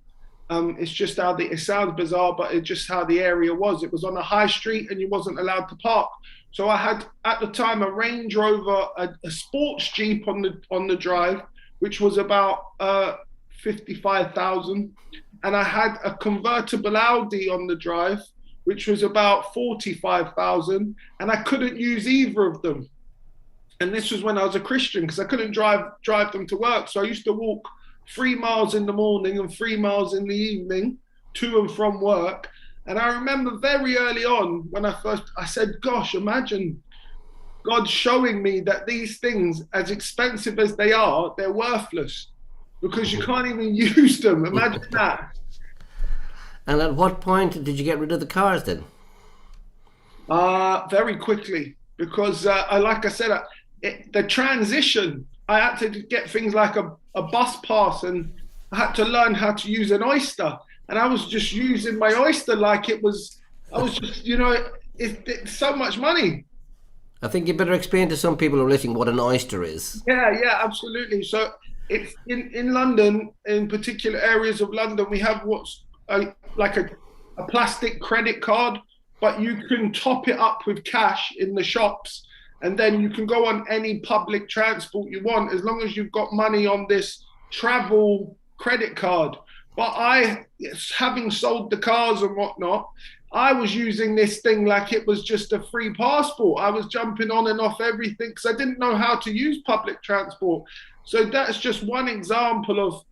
It's just it sounds bizarre, but it's just how the area was. It was on a high street and you wasn't allowed to park. So I had, at the time, a Range Rover, a sports Jeep on the drive, which was about 55,000. And I had a convertible Audi on the drive, which was about 45,000. And I couldn't use either of them. And this was when I was a Christian, because I couldn't drive them to work. So I used to walk 3 miles in the morning and 3 miles in the evening to and from work. And I remember very early on when I said, gosh, imagine God showing me that these things, as expensive as they are, they're worthless because you can't even use them. Imagine that. And at what point did you get rid of the cars then? Very quickly, because like I said, the transition, I had to get things like a bus pass, and I had to learn how to use an Oyster. And I was just using my Oyster like I was just, it's so much money. I think you better explain to some people who are listening what an Oyster is. Yeah, absolutely. So it's in London, in particular areas of London, we have what's like a plastic credit card, but you can top it up with cash in the shops, and then you can go on any public transport you want as long as you've got money on this travel credit card. But having sold the cars and whatnot, I was using this thing like it was just a free passport. I was jumping on and off everything because I didn't know how to use public transport. So that's just one example of,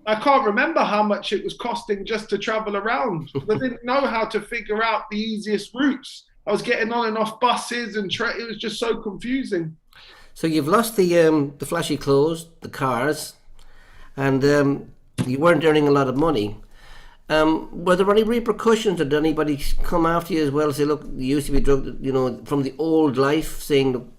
I can't remember how much it was costing just to travel around. I didn't know how to figure out the easiest routes. I was getting on and off buses and it was just so confusing. So you've lost the flashy clothes, the cars, and you weren't earning a lot of money. Were there any repercussions? Did anybody come after you as well? Say, look, you used to be drugged, from the old life, seeking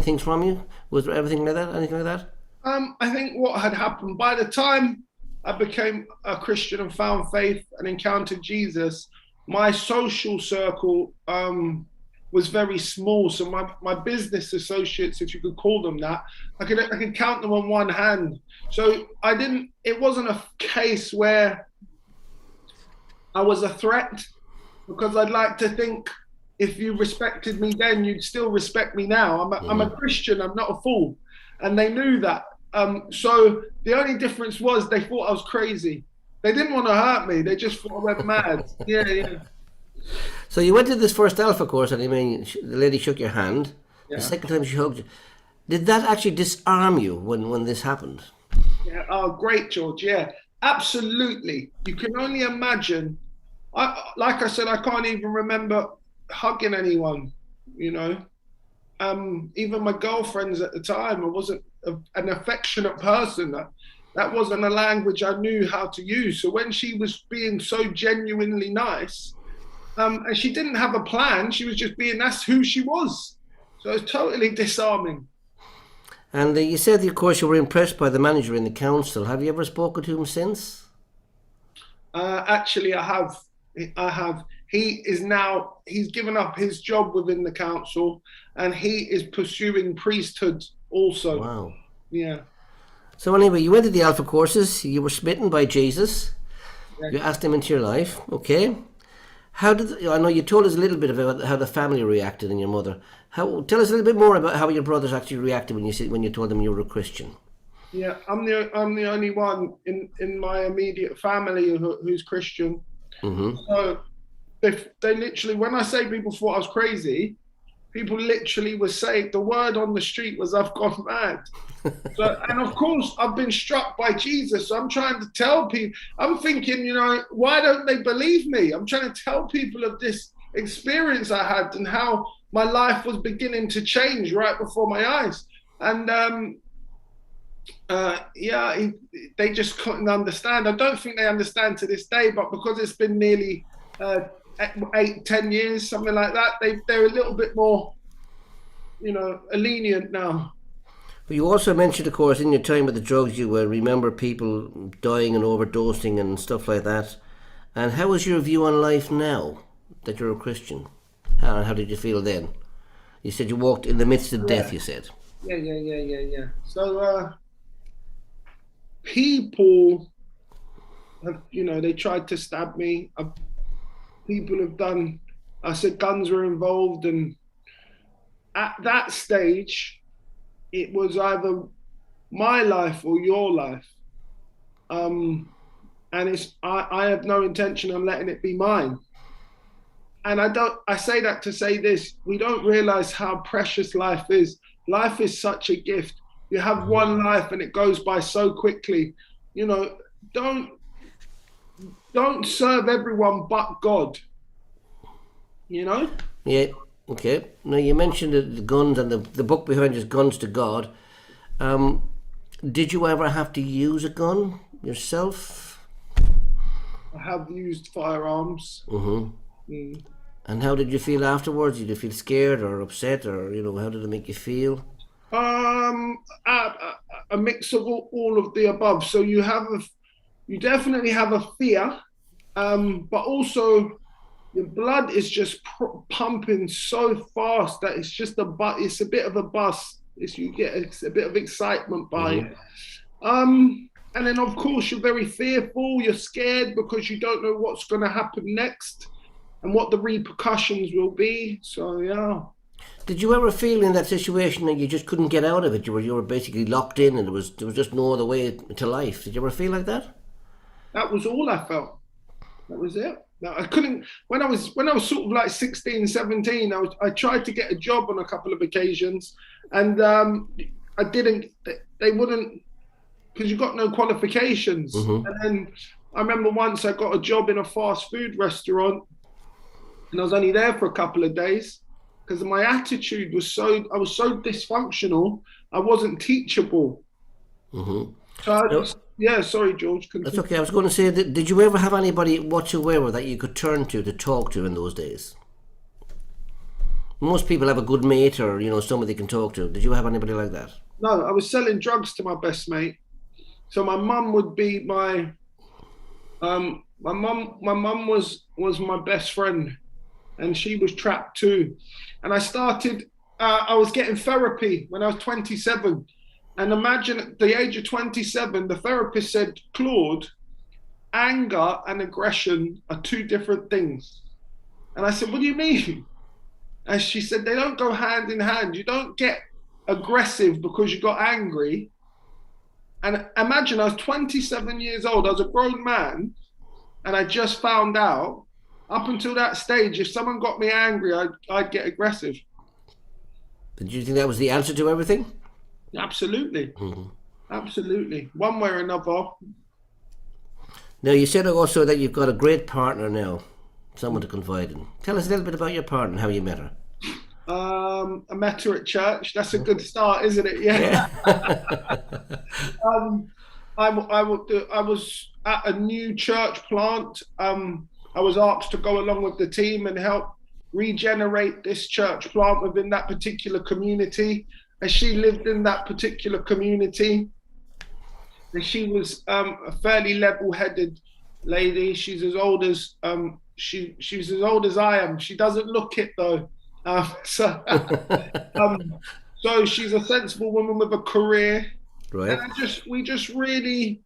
things from you? Was there anything like that? I think what had happened, by the time I became a Christian and found faith and encountered Jesus, my social circle was very small. So my business associates, if you could call them that, I could count them on one hand. So it wasn't a case where I was a threat, because I'd like to think if you respected me then, you'd still respect me now. I'm a Christian, I'm not a fool. And they knew that. So the only difference was they thought I was crazy. They didn't want to hurt me. They just thought I went mad. Yeah. So you went to this first Alpha course, and the lady shook your hand. Yeah. The second time she hugged you. Did that actually disarm you when this happened? Yeah. Oh, great, George. Yeah, absolutely. You can only imagine. Like I said, I can't even remember hugging anyone, Even my girlfriends at the time, I wasn't an affectionate person. That wasn't a language I knew how to use. So when she was being so genuinely nice, and she didn't have a plan, she was just that's who she was. So it was totally disarming. And you said, of course, you were impressed by the manager in the council. Have you ever spoken to him since? Actually, I have. He's given up his job within the council, and he is pursuing priesthood also. Wow. Yeah. So anyway, you went to the Alpha courses, you were smitten by Jesus, Yeah. You asked him into your life, okay? I know you told us a little bit about how the family reacted and your mother. Tell us a little bit more about how your brothers actually reacted when you told them you were a Christian. Yeah, I'm the only one in my immediate family who's Christian. Mm-hmm. So they literally, when I say people thought I was crazy, people literally were saying, the word on the street was, I've gone mad. And of course, I've been struck by Jesus. So I'm trying to tell people, I'm thinking, why don't they believe me? I'm trying to tell people of this experience I had and how my life was beginning to change right before my eyes. And they just couldn't understand. I don't think they understand to this day, but because it's been nearly 8-10 years, something like that, they're a little bit more, lenient now. But you also mentioned, of course, in your time with the drugs, you remember people dying and overdosing and stuff like that. And how is your view on life now that you're a Christian? How did you feel then? You said you walked in the midst of death, you said. Yeah. So people have, they tried to stab me. People have done, I said guns were involved, and at that stage, it was either my life or your life. And I have no intention of letting it be mine. And I say that to say this, we don't realize how precious life is life is such a gift. You have one life and it goes by so quickly. You know, don't serve everyone but God. You know? Yeah. Okay. Now you mentioned the guns, and the book behind is Guns to God. Did you ever have to use a gun yourself? I have used firearms. And how did you feel afterwards? Did you feel scared or upset, or how did it make you feel? A mix of all of the above. So you definitely have a fear, but also your blood is just pumping so fast that it's a bit of a bust. You get a bit of excitement by it. And then of course you're very fearful. You're scared because you don't know what's going to happen next and what the repercussions will be. So yeah. Did you ever feel in that situation that you just couldn't get out of it? You were basically locked in, and there was just no other way to life. Did you ever feel like that? That was all I felt. That was it. Now, I couldn't. When I was sort of like 16, 17, I tried to get a job on a couple of occasions, and I didn't. They wouldn't, because you got no qualifications. And then I remember once I got a job in a fast food restaurant, and I was only there for a couple of days because my attitude was I was so dysfunctional. I wasn't teachable. So yeah, sorry, George. That's okay. I was going to say, did you ever have anybody whatsoever that you could turn to talk to in those days? Most people have a good mate or somebody they can talk to. Did you have anybody like that? No, I was selling drugs to my best mate. So my mum would be my mum was my best friend, and she was trapped too. And I was getting therapy when I was 27. And imagine at the age of 27, the therapist said, Claude, anger and aggression are two different things. And I said, what do you mean? And she said, they don't go hand in hand. You don't get aggressive because you got angry. And imagine I was 27 years old. I was a grown man. And I just found out, up until that stage, if someone got me angry, I'd get aggressive. Did you think that was the answer to everything? Absolutely. Absolutely. One way or another. Now, you said also that you've got a great partner now, someone to confide in. Tell us a little bit about your partner and how you met her. I met her at church. That's a good start, isn't it? Yeah. I was at a new church plant. I was asked to go along with the team and help regenerate this church plant within that particular community. And she lived in that particular community. And she was a fairly level-headed lady. She's as old as she's as old as I am. She doesn't look it though. So she's a sensible woman with a career. Right. And we just really,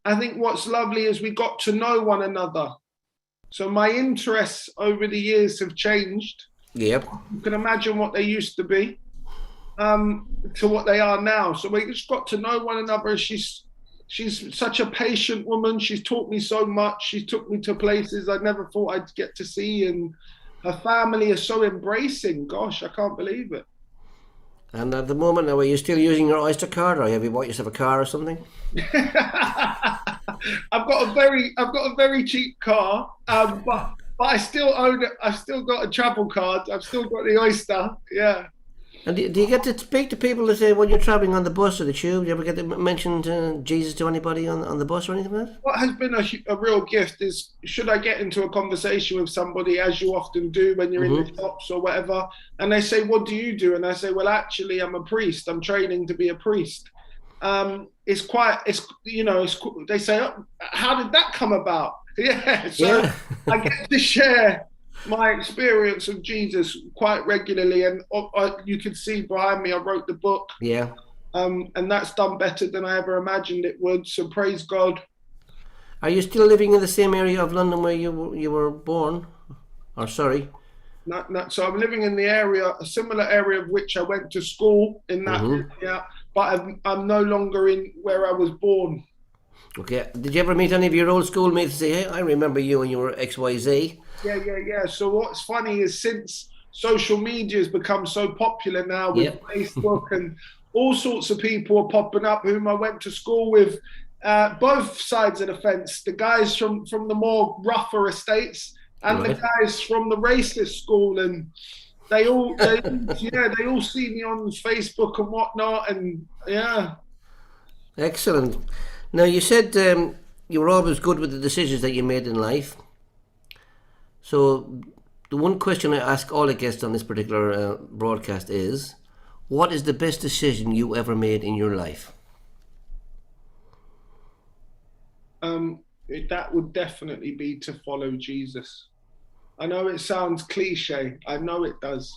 I think what's lovely is we got to know one another. So my interests over the years have changed. Yep. You can imagine what they used to be to what they are now. So we just got to know one another. She's such a patient woman. She's taught me so much. She took me to places I never thought I'd get to see. And her family is so embracing. Gosh, I can't believe it. And at the moment, now, are you still using your Oyster card, or have you bought yourself a car or something? I've got a very cheap car, but I still own it. I've still got a travel card. I've still got the Oyster. Yeah. And do you get to speak to people that say when you're traveling on the bus or the tube? Do you ever get to mention Jesus to anybody on the bus or anything like that? What has been a real gift is, should I get into a conversation with somebody, as you often do when you're in the shops or whatever, and they say, what do you do? And I say, well, actually, I'm a priest. I'm training to be a priest. They say, oh, how did that come about? Yeah, so yeah. I get to share my experience of Jesus quite regularly, and you can see behind me I wrote the book. Yeah. And that's done better than I ever imagined it would, so praise God. Are you still living in the same area of London where you were born? Or sorry? So I'm living in a similar area of which I went to school in that area, but I'm no longer in where I was born. Okay. Did you ever meet any of your old schoolmates and say, hey, I remember you when you were XYZ? Yeah. So what's funny is since social media has become so popular now with Facebook, and all sorts of people are popping up whom I went to school with, both sides of the fence, the guys from the more rougher estates and the guys from the racist school, and they all see me on Facebook and whatnot, and Excellent. Now, you said you were always good with the decisions that you made in life. So the one question I ask all the guests on this particular broadcast is, what is the best decision you ever made in your life? That would definitely be to follow Jesus. I know it sounds cliche. I know it does.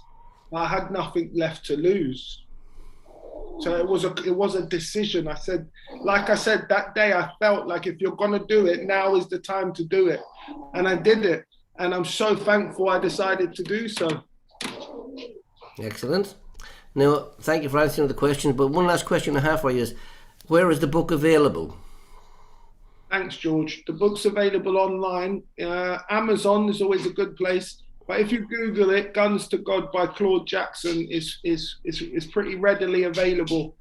I had nothing left to lose. So it was a decision. I said that day, I felt like if you're going to do it, now is the time to do it. And I did it. And I'm so thankful I decided to do so. Excellent. Now, thank you for answering the questions. But one last question I have for you is, where is the book available? Thanks, George. The book's available online. Amazon is always a good place. But if you Google it, Guns to God by Claud Jackson is pretty readily available.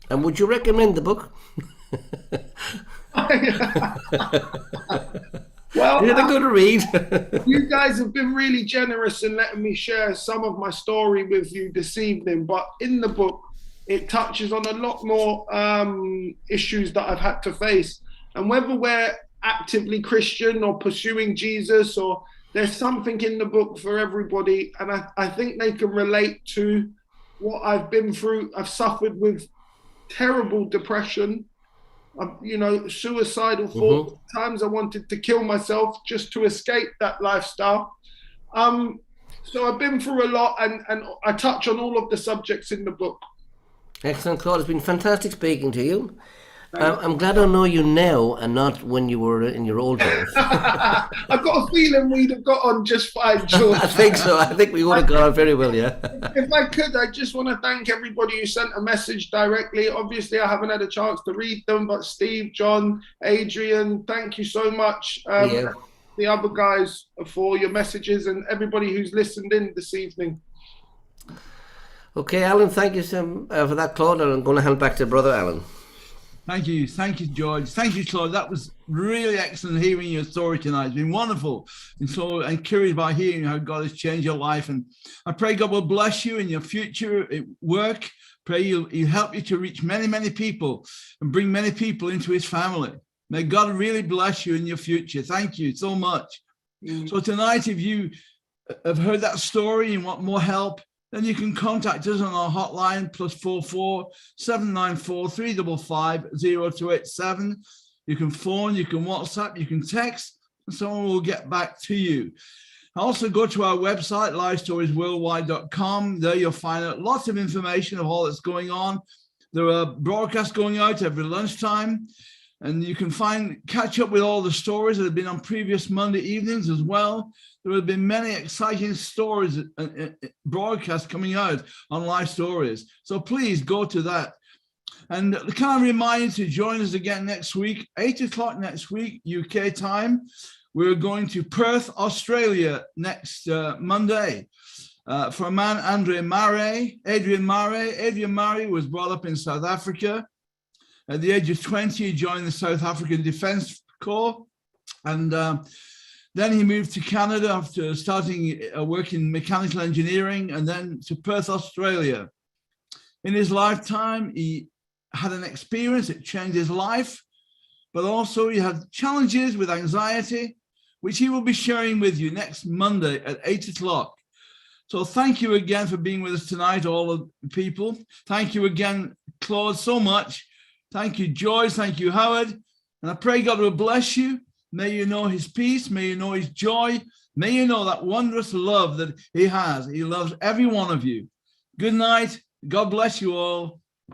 And would you recommend the book? Well, is it a good read? You guys have been really generous in letting me share some of my story with you this evening. But in the book, it touches on a lot more issues that I've had to face. And whether we're actively Christian or pursuing Jesus, or there's something in the book for everybody. And I think they can relate to what I've been through. I've suffered with terrible depression, suicidal thoughts. Times I wanted to kill myself just to escape that lifestyle. So I've been through a lot, and I touch on all of the subjects in the book. Excellent, Claude. It's been fantastic speaking to you. I'm glad I know you now and not when you were in your old days. I've got a feeling we'd have got on just fine, George. I think so. I think we would have got on very well, yeah. If I could, I just want to thank everybody who sent a message directly. Obviously, I haven't had a chance to read them, but Steve, John, Adrian, thank you so much. The other guys for your messages, and everybody who's listened in this evening. Okay, Alan, thank you for that, Claude, and I'm going to hand back to Brother Alan. Thank you, George. Thank you, Claude. That was really excellent hearing your story tonight. It's been wonderful, and so encouraged by hearing how God has changed your life. And I pray God will bless you in your future work. Pray He'll help you to reach many, many people and bring many people into His family. May God really bless you in your future. Thank you so much. So tonight, if you have heard that story and want more help, then you can contact us on our hotline, +44 794 355 0287. You can phone, you can WhatsApp, you can text, and someone will get back to you. Also, go to our website, LifeStoriesWorldwide.com. There you'll find out lots of information of all that's going on. There are broadcasts going out every lunchtime, and you can catch up with all the stories that have been on previous Monday evenings as well. There have been many exciting stories and broadcasts coming out on Life Stories. So please go to that. And can I remind you to join us again next week, 8 o'clock next week, UK time. We're going to Perth, Australia next Monday for a man, Adrian Murray. Adrian Murray was brought up in South Africa. At the age of 20, he joined the South African Defence Corps. And then he moved to Canada after starting work in mechanical engineering, and then to Perth, Australia. In his lifetime, he had an experience that changed his life, but also he had challenges with anxiety, which he will be sharing with you next Monday at 8 o'clock. So thank you again for being with us tonight, all of the people. Thank you again, Claude, so much. Thank you, Joyce. Thank you, Howard. And I pray God will bless you. May you know His peace. May you know His joy. May you know that wondrous love that He has. He loves every one of you. Good night. God bless you all.